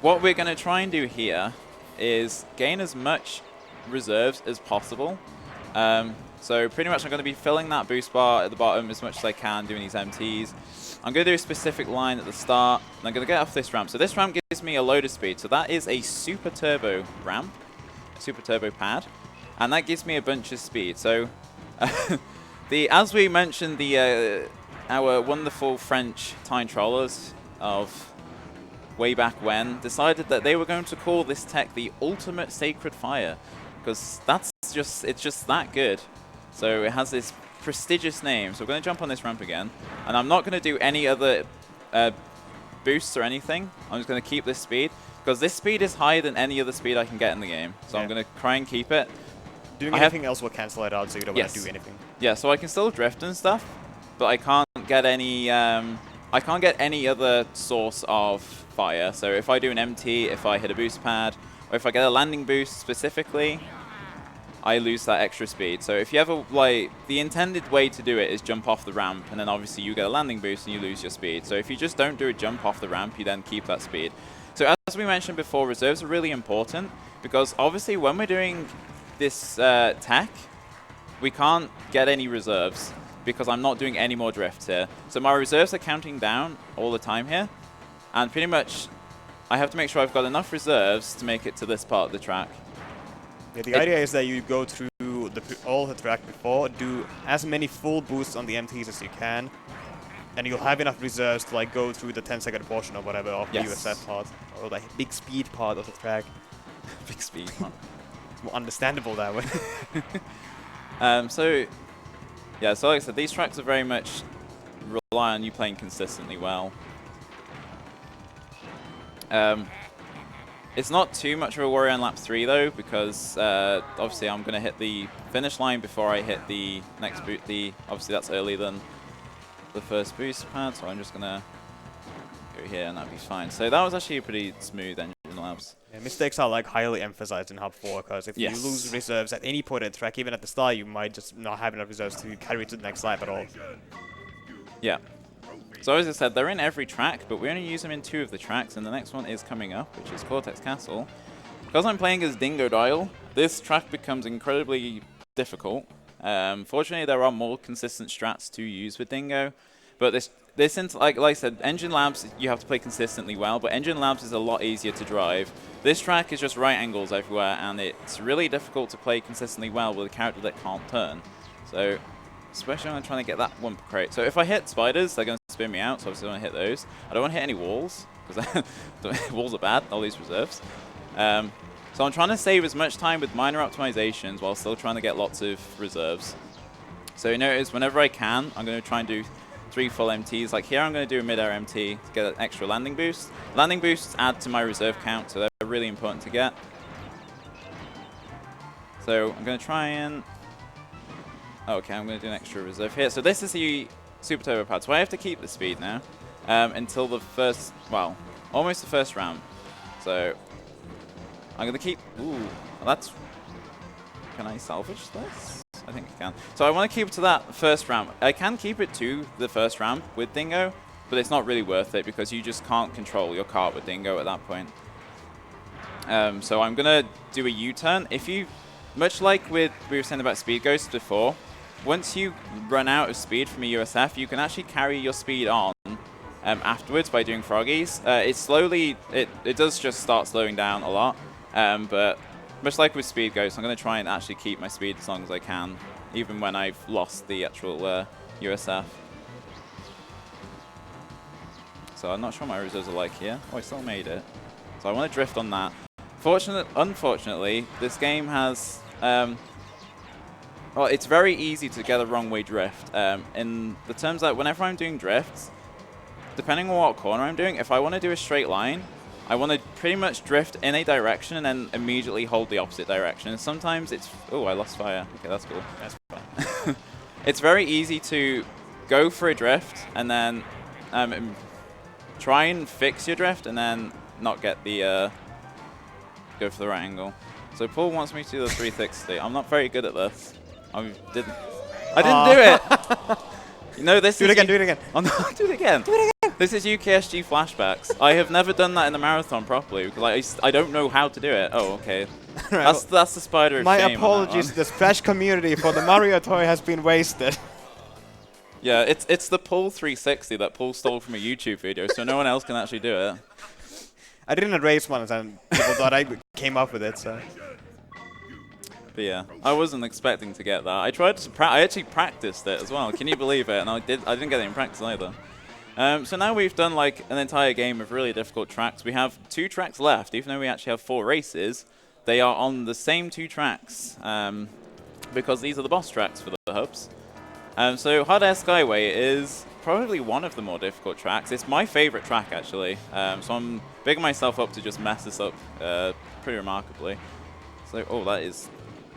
what we're going to try and do here is gain as much reserves as possible. So pretty much I'm going to be filling that boost bar at the bottom as much as I can, doing these MTs. I'm going to do a specific line at the start, and I'm going to get off this ramp. So this ramp gives me a load of speed. So that is a super turbo ramp, super turbo pad, and that gives me a bunch of speed. So as we mentioned, our wonderful French time trollers of way back when decided that they were going to call this tech the ultimate sacred fire, because it's just that good. So it has this prestigious name. So we're going to jump on this ramp again, and I'm not going to do any other boosts or anything. I'm just going to keep this speed, because this speed is higher than any other speed I can get in the game. So I'm going to try and keep it. Doing anything else will cancel it out, so you don't want to do anything. Yeah, so I can still drift and stuff, but I can't get any other source of fire. So if I do an MT, if I hit a boost pad, or if I get a landing boost specifically, I lose that extra speed. So if you ever, like, the intended way to do it is jump off the ramp, and then obviously you get a landing boost and you lose your speed. So if you just don't do a jump off the ramp, you then keep that speed. So as we mentioned before, reserves are really important, because obviously when we're doing this tech, we can't get any reserves, because I'm not doing any more drifts here. So my reserves are counting down all the time here, and pretty much I have to make sure I've got enough reserves to make it to this part of the track. Yeah, the idea is that you go through all the track before, do as many full boosts on the MTs as you can, and you'll have enough reserves to like go through the 10-second portion or whatever of the USF part, or the big speed part of the track. Big speed part. It's more understandable that way. So like I said, these tracks are very much rely on you playing consistently well. It's not too much of a worry on lap 3 though, because obviously I'm going to hit the finish line before I hit the next boot. Obviously that's earlier than the first boost pad, so I'm just going to go here and that'll be fine. So that was actually a pretty smooth engine laps. Yeah, mistakes are like highly emphasized in Hub 4, because if you lose reserves at any point in the track, even at the start, you might just not have enough reserves to carry to the next lap at all. Yeah. So as I said, they're in every track, but we only use them in 2 of the tracks, and the next one is coming up, which is Cortex Castle. Because I'm playing as Dingo Dial, this track becomes incredibly difficult. Fortunately, there are more consistent strats to use with Dingo, but like I said, Engine Labs you have to play consistently well, but Engine Labs is a lot easier to drive. This track is just right angles everywhere, and it's really difficult to play consistently well with a character that can't turn. So, especially when I'm trying to get that one crate. So if I hit spiders, they're going to spin me out, so obviously I don't want to hit those. I don't want to hit any walls, because walls are bad, all these reserves. So I'm trying to save as much time with minor optimizations while still trying to get lots of reserves. So you notice whenever I can, I'm going to try and do 3 full MTs. Like here, I'm going to do a mid-air MT to get an extra landing boost. Landing boosts add to my reserve count, so they're really important to get. So I'm going to try and... Okay, I'm going to do an extra reserve here. So this is the Super Turbo Pad. So I have to keep the speed now until the first, well, almost the first round. So I'm going to keep... Ooh, that's... Can I salvage this? I think I can. So I want to keep it to that first ramp. I can keep it to the first ramp with Dingo, but it's not really worth it because you just can't control your kart with Dingo at that point. So I'm going to do a U-turn. If you, much like we were saying about Speed Ghosts before, once you run out of speed from a USF, you can actually carry your speed on afterwards by doing froggies. It does just start slowing down a lot, but much like with Speed Ghosts, I'm going to try and actually keep my speed as long as I can, even when I've lost the actual USF. So I'm not sure what my reserves are like here. Oh, I still made it. So I want to drift on that. Unfortunately, this game has... well, it's very easy to get a wrong way drift. In the terms that whenever I'm doing drifts, depending on what corner I'm doing, if I want to do a straight line, I want to pretty much drift in a direction and then immediately hold the opposite direction. And sometimes it's... Oh, I lost fire. Okay, that's cool. That's fine. It's very easy to go for a drift and then try and fix your drift and then not get the... go for the right angle. So Paul wants me to do the 360. I'm not very good at this. I didn't do it! You know, this do it again, do it again. Oh, no, do it again. Do it again. This is UKSG flashbacks. I have never done that in the marathon properly because I don't know how to do it. Oh, okay. Right, that's the spider of my shame. My apologies to the Splash community for the Mario toy has been wasted. Yeah, it's the Paul 360 that Paul stole from a YouTube video, so no one else can actually do it. I didn't erase one, and people thought I came up with it, so... But yeah, I wasn't expecting to get that. I tried to I actually practiced it as well. Can you believe it? And I didn't get it in practice either. So now we've done like an entire game of really difficult tracks. We have 2 tracks left, even though we actually have 4 races. They are on the same 2 tracks because these are the boss tracks for the hubs. So Hard Air Skyway is probably one of the more difficult tracks. It's my favorite track actually. So I'm bigging myself up to just mess this up pretty remarkably. So that is.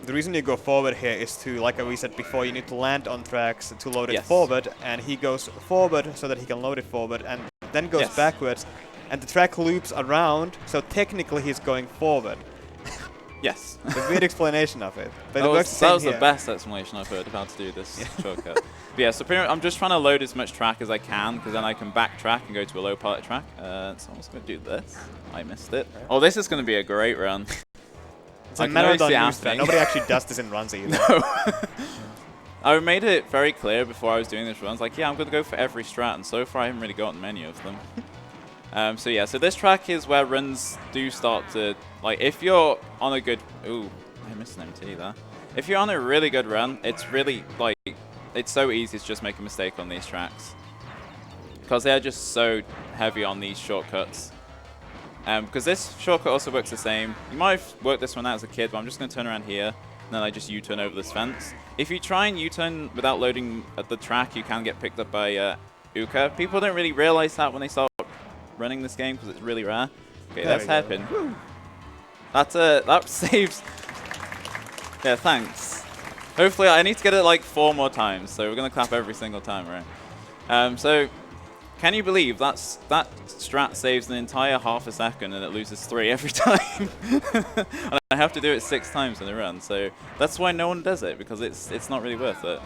The reason you go forward here is to, like we said before, you need to land on tracks to load it forward, and he goes forward so that he can load it forward, and then goes backwards, and the track loops around, so technically he's going forward. Yes. It's a weird explanation of it. But that it works was the here. best explanation I've heard of how to do this shortcut. But yeah, so pretty much I'm just trying to load as much track as I can, because then I can backtrack and go to a low pilot track. So I'm just going to do this. I missed it. Oh, this is going to be a great run. It's a marathon news fan. Nobody actually does this in runs either. No. I made it very clear before I was doing this run. I was like, yeah, I'm going to go for every strat, and so far I haven't really gotten many of them. So yeah, so this track is where runs do start to, like, if you're on a good... Ooh, I missed an MT there. If you're on a really good run, it's really, like, it's so easy to just make a mistake on these tracks. Because they are just so heavy on these shortcuts. Because this shortcut also works the same. You might have worked this one out as a kid, but I'm just going to turn around here, and then I just U-turn over this fence. If you try and U-turn without loading at the track, you can get picked up by Uka. People don't really realize that when they start running this game, because it's really rare. Okay, that's hairpin. That saves... Yeah, thanks. Hopefully, I need to get it like 4 more times, so we're going to clap every single time, right? So... Can you believe that strat saves an entire half a second and it loses 3 every time? And I have to do it 6 times in a run, so that's why no one does it, because it's not really worth it.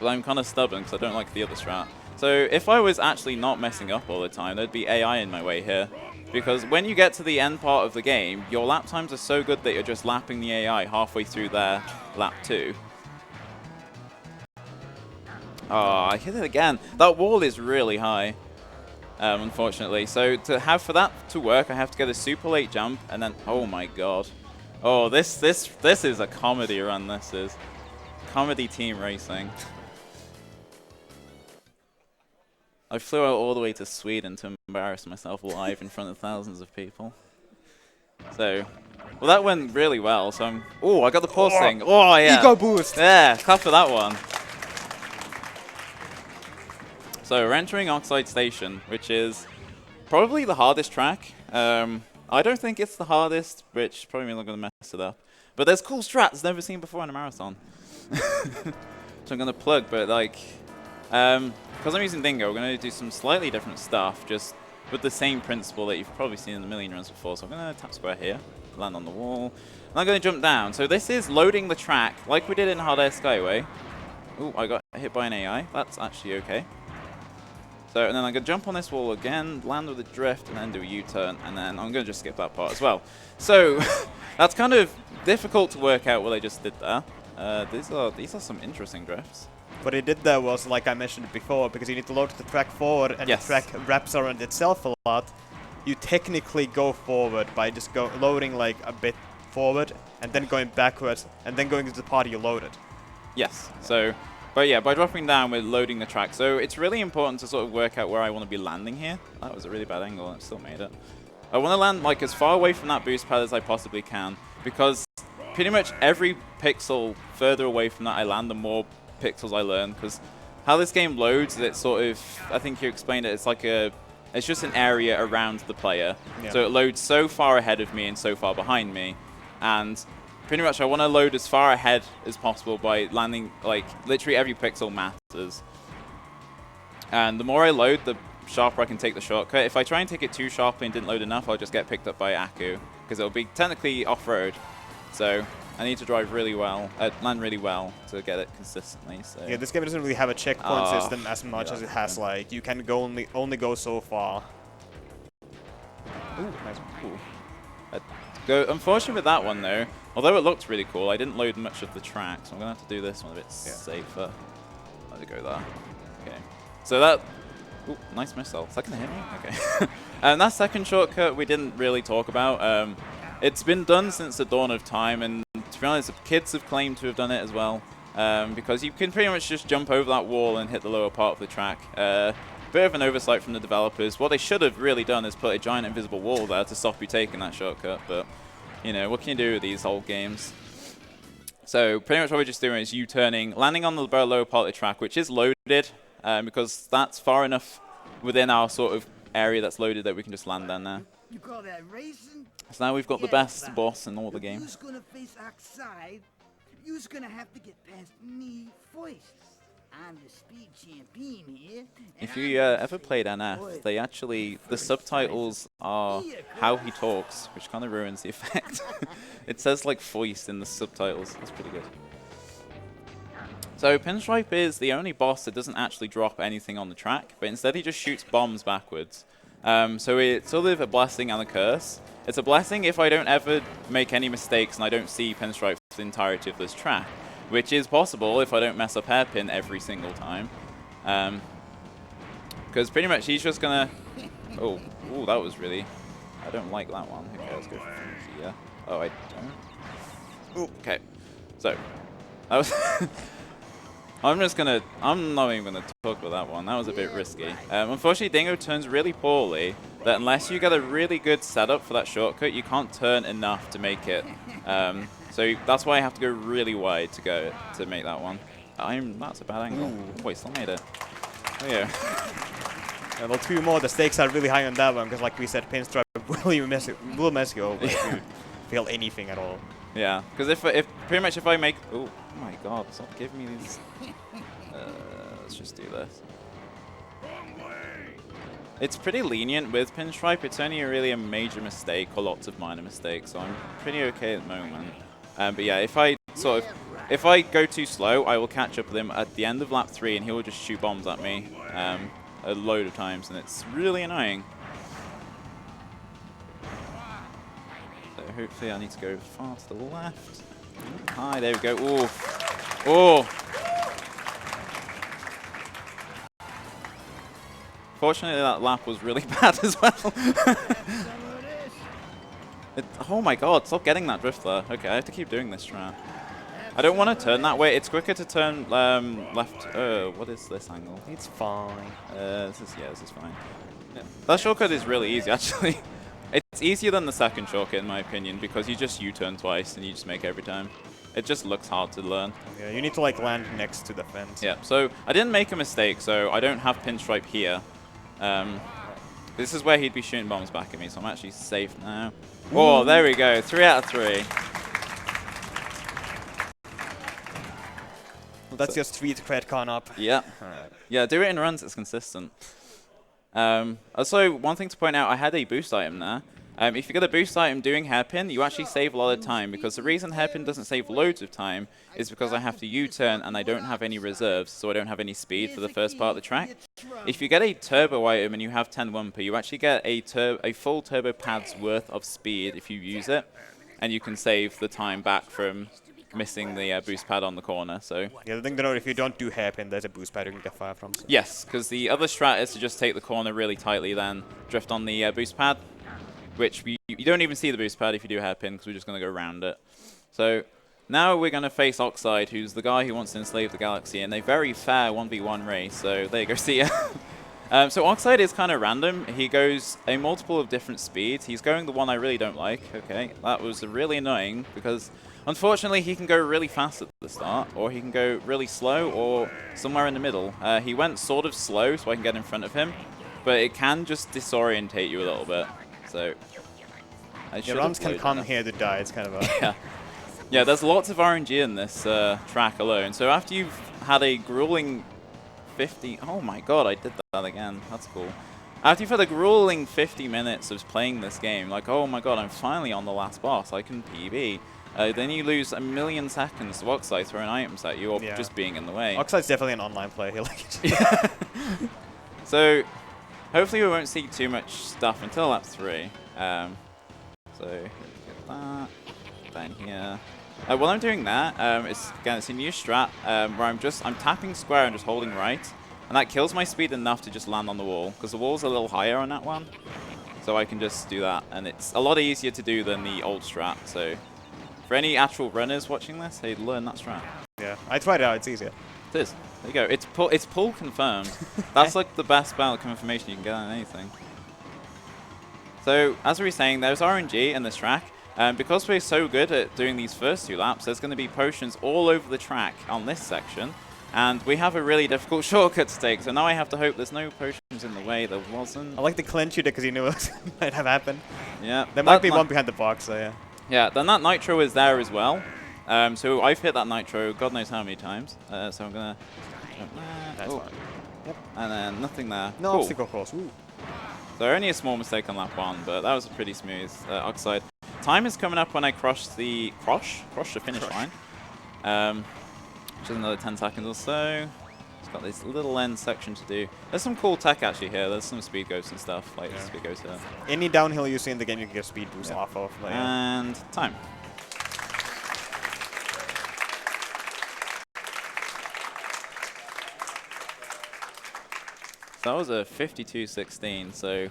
But I'm kind of stubborn because I don't like the other strat. So if I was actually not messing up all the time, there'd be AI in my way here. Because when you get to the end part of the game, your lap times are so good that you're just lapping the AI halfway through their lap 2. Oh, I hit it again. That wall is really high, unfortunately. So for that to work, I have to get a super late jump, and then, oh my god. Oh, this is a comedy run, this is. Comedy team racing. I flew out all the way to Sweden to embarrass myself live in front of thousands of people. So, well, that went really well. So I'm. Oh, I got the pause thing. Oh yeah. Ego boost. Yeah, clap for that one. So we're entering Oxide Station, which is probably the hardest track. I don't think it's the hardest, which probably means I'm going to mess it up. But there's cool strats never seen before in a marathon. So I'm going to plug, but like, because I'm using Dingo, we're going to do some slightly different stuff, just with the same principle that you've probably seen in a million runs before. So I'm going to tap square here, land on the wall, and I'm going to jump down. So this is loading the track, like we did in Hard Air Skyway. Ooh, I got hit by an AI. That's actually okay. So, and then I'm going to jump on this wall again, land with a drift, and then do a U-turn, and then I'm going to just skip that part as well. So, that's kind of difficult to work out what I just did there. These are some interesting drifts. What he did there was, like I mentioned before, because you need to load the track forward, and yes. the track wraps around itself a lot, you technically go forward by just loading like a bit forward, and then going backwards, and then going to the part you loaded. Yes, so... But yeah, by dropping down, we're loading the track. So it's really important to sort of work out where I want to be landing here. That was a really bad angle, and I still made it. I want to land like as far away from that boost pad as I possibly can, because pretty much every pixel further away from that I land, the more pixels I learn. Because how this game loads, it's sort of, I think you explained it, it's just an area around the player. Yeah. So it loads so far ahead of me and so far behind me, and pretty much I want to load as far ahead as possible by landing, like, literally every pixel matters. And the more I load, the sharper I can take the shortcut. If I try and take it too sharply and didn't load enough, I'll just get picked up by Aku, because it'll be technically off-road. So I need to drive really well, land really well to get it consistently. So. Yeah, this game doesn't really have a checkpoint system as much as it has, like, you can go only go so far. Ooh, nice. Ooh. Unfortunately with that one though, although it looked really cool, I didn't load much of the track, so I'm going to have to do this one a bit safer. Let it go there. Okay. So that... Ooh, nice missile. Is that going to hit me? Okay. And that second shortcut we didn't really talk about. It's been done since the dawn of time, and to be honest, kids have claimed to have done it as well. Because you can pretty much just jump over that wall and hit the lower part of the track. Bit of an oversight from the developers. What they should have really done is put a giant invisible wall there to stop you taking that shortcut, but, you know, what can you do with these old games? So pretty much what we're just doing is U-turning, landing on the lower part of the track, which is loaded, because that's far enough within our sort of area that's loaded that we can just land down there. You call that racing? So now we've got the best boss in all the game. Who's gonna face outside? You're gonna have to get past me first. I'm the speed champion here. If you ever played NF, they actually, the subtitles are how he talks, which kind of ruins the effect. It says like voice in the subtitles. That's pretty good. So Pinstripe is the only boss that doesn't actually drop anything on the track, but instead he just shoots bombs backwards. So it's sort of a blessing and a curse. It's a blessing if I don't ever make any mistakes and I don't see Pinstripe for the entirety of this track, which is possible if I don't mess up hairpin every single time. Because pretty much he's just gonna... Oh, ooh, that was really... I don't like that one. Okay, let's go for yeah. Oh, I don't. Ooh, okay. So, that was... I'm not even gonna talk about that one. That was a bit risky. Unfortunately, Dingo turns really poorly, that unless you get a really good setup for that shortcut, you can't turn enough to make it. So that's why I have to go really wide to make that one. That's a bad angle. Ooh. Wait, still made it. Oh yeah. Yeah, well, two more. The stakes are really high on that one because, like we said, Pinstripe will mess you over if you fail anything at all. Yeah, because if pretty much if I make... Oh my god, stop giving me these... let's just do this. It's pretty lenient with Pinstripe. It's only really a major mistake or lots of minor mistakes, so I'm pretty okay at the moment. But yeah, if I go too slow, I will catch up with him at the end of lap 3, and he will just shoot bombs at me a load of times, and it's really annoying. hopefully I need to go far to the left. Hi, there we go. Ooh. Oh. Fortunately, that lap was really bad as well. Oh my god, stop getting that drift there. Okay, I have to keep doing this strat. I don't want to turn that way. It's quicker to turn left. What is this angle? It's fine. This is fine. Yeah. That shortcut is really easy, actually. It's easier than the second shortcut, in my opinion, because you just U-turn twice and you just make every time. It just looks hard to learn. Yeah, you need to like land next to the fence. Yeah, so I didn't make a mistake, so I don't have Pinstripe here. This is where he'd be shooting bombs back at me, so I'm actually safe now. Oh, there we go. 3 out of 3. Well, that's your street cred con up. Yeah. Alright. Yeah, do it in runs, it's consistent. Also, one thing to point out, I had a boost item there. If you get a boost item doing hairpin, you actually save a lot of time, because the reason hairpin doesn't save loads of time is because I have to U-turn and I don't have any reserves, so I don't have any speed for the first part of the track. If you get a turbo item and you have 10 Wumper, you actually get a full turbo pad's worth of speed if you use it, and you can save the time back from missing the boost pad on the corner. So Yeah, the thing to note, if you don't do hairpin, there's a boost pad you can get fire from. So. yes, because the other strat is to just take the corner really tightly, then drift on the boost pad, which you don't even see the boost pad if you do hairpin, because we're just going to go around it. So now we're going to face Oxide, who's the guy who wants to enslave the galaxy in a very fair 1v1 race. So there you go, see ya. So Oxide is kind of random. He goes a multiple of different speeds. He's going the one I really don't like. Okay, that was really annoying, because unfortunately he can go really fast at the start, or he can go really slow, or somewhere in the middle. He went sort of slow so I can get in front of him, but it can just disorientate you a little bit. So Yeah, runs can come here to die. It's kind of a... Yeah, there's lots of RNG in this track alone. So after you've had a grueling 50... Oh my god, I did that again. That's cool. After you've had a grueling 50 minutes of playing this game, like, oh my god, I'm finally on the last boss, I can PB. Then you lose a million seconds to Oxide throwing items at you, or just being in the way. Oxide's definitely an online player. He likes it. So hopefully we won't see too much stuff until lap 3. So get that down here. While I'm doing that, it's a new strat where I'm tapping square and just holding right, and that kills my speed enough to just land on the wall, because the wall's a little higher on that one. So I can just do that, and it's a lot easier to do than the old strat. So for any actual runners watching this, hey, learn that strat. Yeah, I tried it out. It's easier. It is. There you go. It's pull confirmed. That's like the best ballot confirmation you can get on anything. So as we were saying, there's RNG in this track. Because we're so good at doing these first 2 laps, there's going to be potions all over the track on this section. And we have a really difficult shortcut to take. So now I have to hope there's no potions in the way. There wasn't. I like the clinch you did because you knew it might have happened. Yeah. There might be one behind the box, so yeah. Yeah, then that nitro is there as well. So I've hit that nitro God knows how many times. So I'm going to jump there. That's fine. Yep. And then nothing there. No Cool. obstacle course. Ooh. So only a small mistake on lap 1, but that was a pretty smooth Oxide. Time is coming up when I cross the finish line, which is another 10 seconds or so. It's got this little end section to do. There's some cool tech actually here. There's some speed ghosts and stuff, like speed ghosts here. Any downhill you see in the game, you can get speed boost off of. But And time. So that was a 52.16, so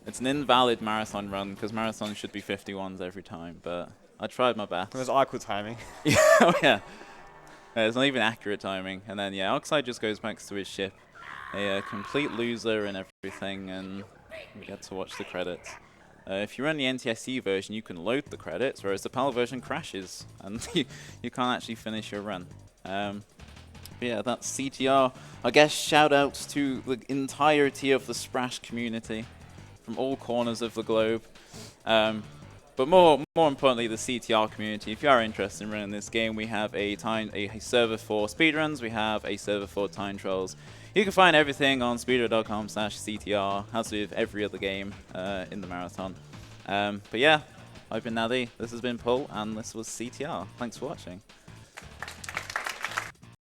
it's an invalid marathon run, because marathons should be 51s every time, but I tried my best. it was awkward timing. Yeah, oh yeah. It's not even accurate timing. And then, yeah, Oxide just goes back to his ship. A complete loser and everything, and you get to watch the credits. If you run the NTSC version, you can load the credits, whereas the PAL version crashes, and you can't actually finish your run. Yeah, that's CTR. I guess shout-outs to the entirety of the Sprash community from all corners of the globe. But more importantly, the CTR community. If you are interested in running this game, we have a server for speedruns. We have a server for time trials. You can find everything on speedrun.com/CTR, as with every other game in the marathon. But yeah, I've been Naddy, this has been Paul, and this was CTR. Thanks for watching.